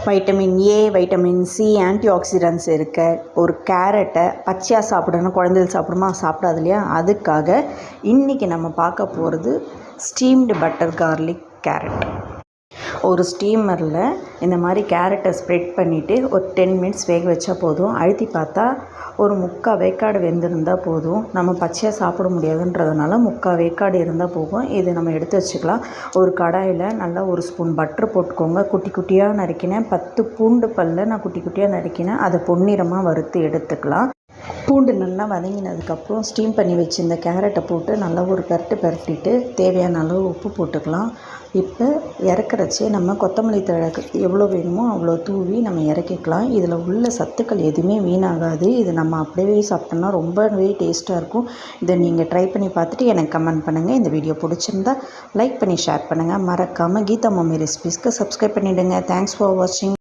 Vitamin A, vitamin C, anti oxidants இருக்க ஒரு கேரட்டை பச்சையாக சாப்பிடணும். குழந்தைகள் சாப்பிடுமா? சாப்பிடாது இல்லையா? அதுக்காக இன்றைக்கி நம்ம பார்க்க போகிறது ஸ்டீம்டு பட்டர் கார்லிக் கேரட். ஒரு ஸ்டீமரில் இந்த மாதிரி கேரட்டை ஸ்ப்ரெட் பண்ணிவிட்டு ஒரு 10 மினிட்ஸ் வேக வச்சா போதும். அழுத்தி பார்த்தா ஒரு 3/4 வேக்காடு வெந்திருந்தால் போதும். நம்ம பச்சையாக சாப்பிட முடியாதுன்றதுனால 3/4 வேக்காடு இருந்தால் போகும். இது நம்ம எடுத்து வச்சுக்கலாம். ஒரு கடாயில் நல்லா 1 ஸ்பூன் பட்டர் போட்டுக்கோங்க. குட்டி குட்டியாக நறுக்கினேன் 10 பூண்டு பல்ல நான் குட்டி குட்டியாக நறுக்கினேன். அதை பொன்னிறமாக வறுத்து எடுத்துக்கலாம். பூண்டு நல்லா வதங்கினதுக்கப்புறம் ஸ்டீம் பண்ணி வச்சு இந்த கேரட்டை போட்டு நல்லா ஒரு பரட்டிட்டு தேவையான அளவு உப்பு போட்டுக்கலாம். இப்போ இறக்குறச்சே நம்ம கொத்தமல்லி தழை எவ்வளோ வேணுமோ அவ்வளோ தூவி நம்ம இறக்கிக்கலாம். இதில் உள்ள சத்துக்கள் எதுவுமே வீணாகாது. இது நம்ம அப்படியே சாப்பிட்டோம்னா ரொம்பவே டேஸ்ட்டாக இருக்கும். இதை நீங்கள் ட்ரை பண்ணி பார்த்துட்டு எனக்கு கமெண்ட் பண்ணுங்கள். இந்த வீடியோ பிடிச்சிருந்தா லைக் பண்ணி ஷேர் பண்ணுங்கள். மறக்காமல் கீதா மம்மி ரெசிபீஸ்க்கு சப்ஸ்கிரைப் பண்ணிவிடுங்க. தேங்க்ஸ் ஃபார் வாட்சிங்.